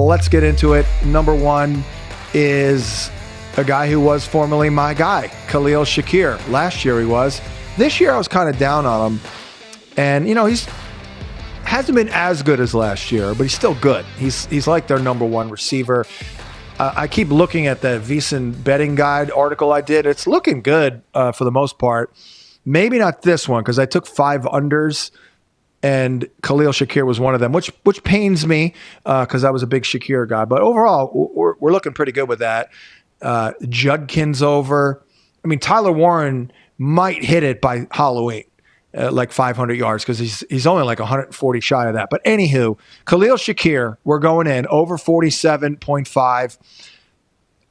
let's get into it. Number one is a guy who was formerly my guy, Khalil Shakir. Last year he was. This year I was kind of down on him. And, he's hasn't been as good as last year, but he's still good. He's like their number one receiver. I keep looking at the VSiN betting guide article I did. It's looking good for the most part. Maybe not this one, because I took 5 unders, and Khalil Shakir was one of them, which pains me because I was a big Shakir guy. But overall, we're looking pretty good with that. Judkins over. I mean, Tyler Warren might hit it by Halloween, like 500 yards, because he's only like 140 shy of that. But anywho, Khalil Shakir, we're going in over 47.5.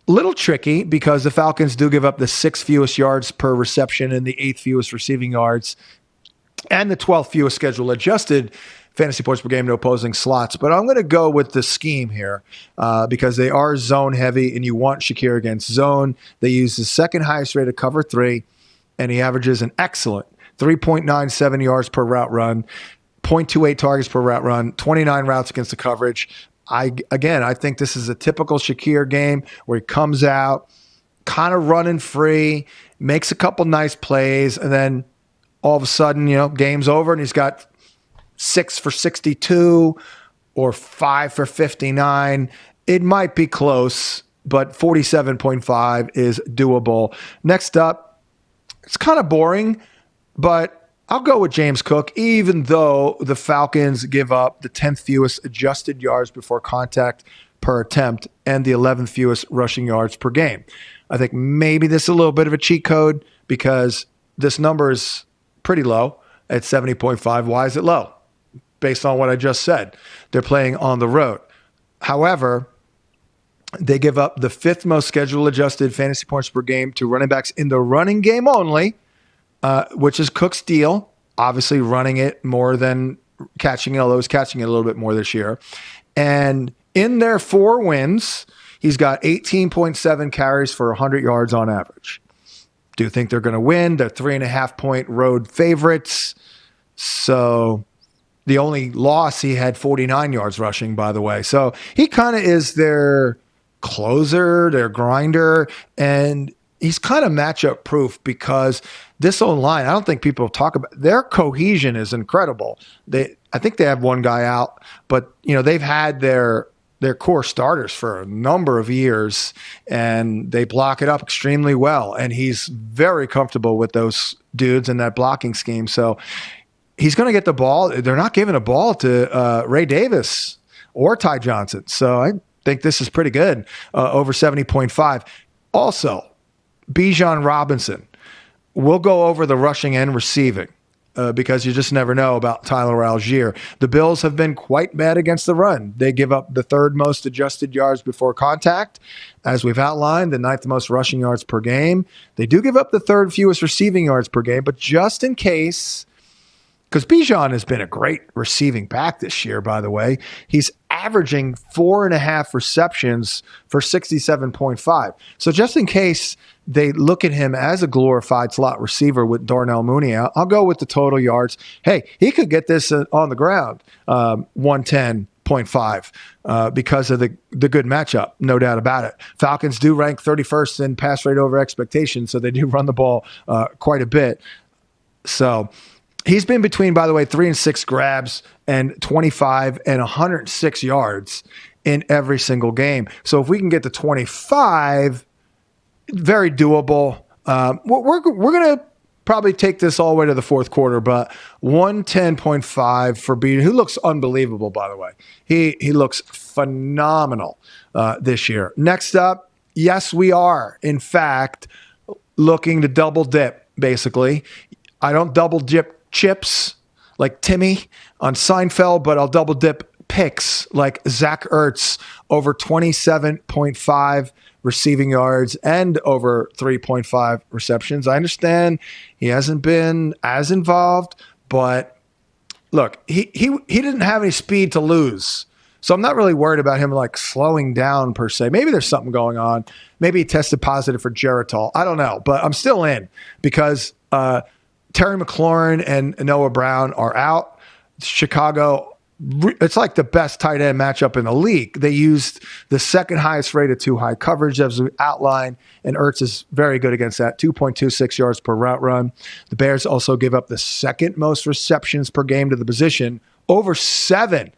Little tricky because the Falcons do give up the 6th fewest yards per reception and the 8th fewest receiving yards and the 12th fewest schedule adjusted fantasy points per game to opposing slots. But I'm going to go with the scheme here because they are zone heavy and you want Shakir against zone. They use the second highest rate of cover 3, and he averages an excellent 3.97 yards per route run, 0.28 targets per route run, 29 routes against the coverage. I think this is a typical Shakir game where he comes out kind of running free, makes a couple nice plays, and then all of a sudden, game's over and he's got 6 for 62 or 5 for 59. It might be close, but 47.5 is doable. Next up, it's kind of boring, but I'll go with James Cook, even though the Falcons give up the 10th fewest adjusted yards before contact per attempt and the 11th fewest rushing yards per game. I think maybe this is a little bit of a cheat code because this number is pretty low at 70.5. Why is it low? Based on what I just said. They're playing on the road. However, they give up the 5th most schedule adjusted fantasy points per game to running backs in the running game only, which is Cook's deal, obviously running it more than catching it, although he's catching it a little bit more this year. And in their 4 wins, he's got 18.7 carries for 100 yards on average. Do you think they're going to win? They're 3.5-point road favorites. So the only loss, he had 49 yards rushing, by the way. So he kind of is their closer, their grinder, and he's kind of matchup proof because this O-line, I don't think people talk about their cohesion is incredible. I think they have one guy out, but they've had their core starters for a number of years and they block it up extremely well. And he's very comfortable with those dudes in that blocking scheme. So he's going to get the ball. They're not giving a ball to Ray Davis or Ty Johnson. So I think this is pretty good, over 70.5. Also, Bijan Robinson. We'll go over the rushing and receiving because you just never know about Tyler Algier. The Bills have been quite bad against the run. They give up the 3rd most adjusted yards before contact, as we've outlined, the 9th most rushing yards per game. They do give up the 3rd fewest receiving yards per game, but just in case, because Bijan has been a great receiving back this year, by the way, he's averaging 4.5 receptions for 67.5. So just in case they look at him as a glorified slot receiver with Darnell Mooney out, I'll go with the total yards. Hey, he could get this on the ground, 110.5 because of the good matchup, no doubt about it. Falcons do rank 31st in pass rate over expectation, so they do run the ball quite a bit. So he's been between, by the way, 3 and 6 grabs and 25 and 106 yards in every single game. So if we can get to 25, very doable. We're going to probably take this all the way to the 4th quarter, but 110.5 for Bijan, who looks unbelievable, by the way. He looks phenomenal this year. Next up, yes, we are, in fact, looking to double dip, basically. I don't double dip chips like Timmy on Seinfeld, but I'll double dip picks like Zach Ertz over 27.5 receiving yards and over 3.5 receptions. I understand he hasn't been as involved, but look, he didn't have any speed to lose. So I'm not really worried about him like slowing down per se. Maybe there's something going on. Maybe he tested positive for Geritol. I don't know, but I'm still in because Terry McLaurin and Noah Brown are out. Chicago it's like the best tight end matchup in the league. They used the second highest rated too high coverage as we outlined, and Ertz is very good against that, 2.26 yards per route run. The Bears also give up the second most receptions per game to the position, over 7.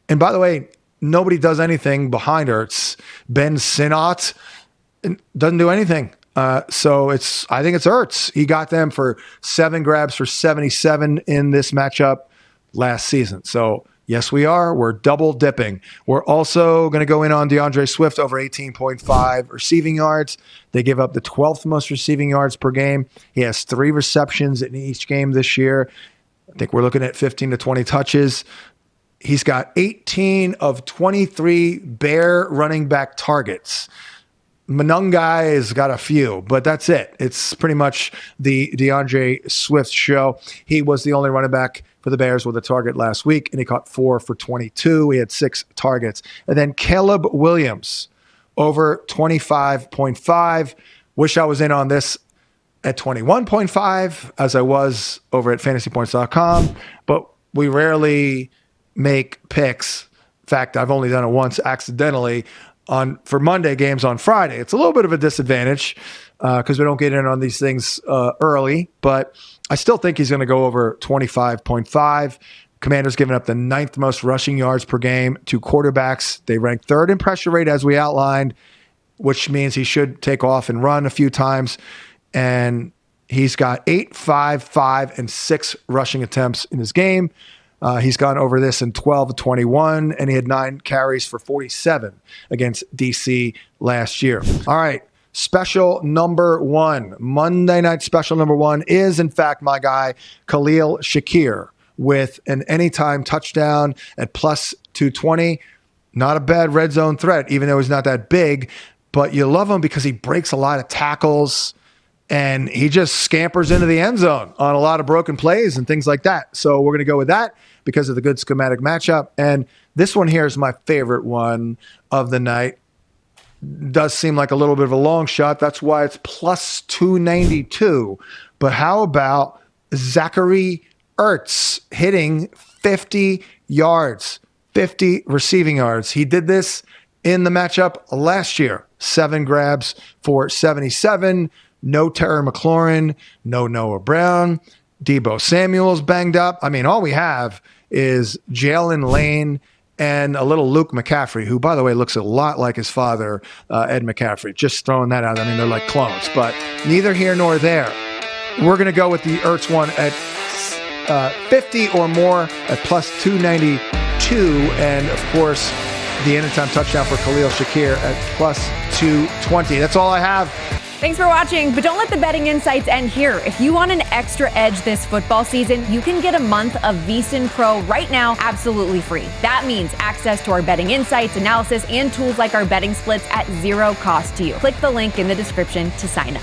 And by the way, nobody does anything behind Ertz. Ben Sinnott doesn't do anything. So I think it's Ertz. He got them for 7 grabs for 77 in this matchup last season. So yes, we're double dipping. We're also going to go in on DeAndre Swift over 18.5 receiving yards. They give up the 12th most receiving yards per game. He has 3 receptions in each game this year. I think we're looking at 15 to 20 touches. He's got 18 of 23 Bear running back targets. Manungai has got a few, but that's it. It's pretty much the DeAndre Swift show. He was the only running back for the Bears with a target last week, and he caught 4 for 22. He had 6 targets. And then Caleb Williams, over 25.5. Wish I was in on this at 21.5, as I was over at fantasypoints.com, but we rarely make picks. In fact, I've only done it once accidentally for Monday games on Friday. It's a little bit of a disadvantage because we don't get in on these things early, but I still think he's going to go over 25.5. Commanders giving up the 9th most rushing yards per game to quarterbacks. They rank 3rd in pressure rate, as we outlined, which means he should take off and run a few times. And he's got 8, 5, 5, and 6 rushing attempts in his game. He's gone over this in 12 to 21, and he had 9 carries for 47 against DC last year. All right, special number 1. Monday night special number 1 is, in fact, my guy, Khalil Shakir, with an anytime touchdown at plus 220. Not a bad red zone threat, even though he's not that big, but you love him because he breaks a lot of tackles, and he just scampers into the end zone on a lot of broken plays and things like that. So we're going to go with that because of the good schematic matchup. And this one here is my favorite one of the night. Does seem like a little bit of a long shot. That's why it's plus 292. But how about Zachary Ertz hitting 50 yards, 50 receiving yards? He did this in the matchup last year. 7 grabs for 77. No Terry McLaurin, no Noah Brown. Deebo Samuel's banged up. I mean, all we have is Jalen Lane and a little Luke McCaffrey, who, by the way, looks a lot like his father, Ed McCaffrey. Just throwing that out. I mean, they're like clones, but neither here nor there. We're going to go with the Ertz one at 50 or more at plus 292. And, of course, the anytime touchdown for Khalil Shakir at plus 220. That's all I have. Thanks for watching, but don't let the betting insights end here. If you want an extra edge this football season, you can get a month of VSiN Pro right now absolutely free. That means access to our betting insights, analysis, and tools like our betting splits at 0 cost to you. Click the link in the description to sign up.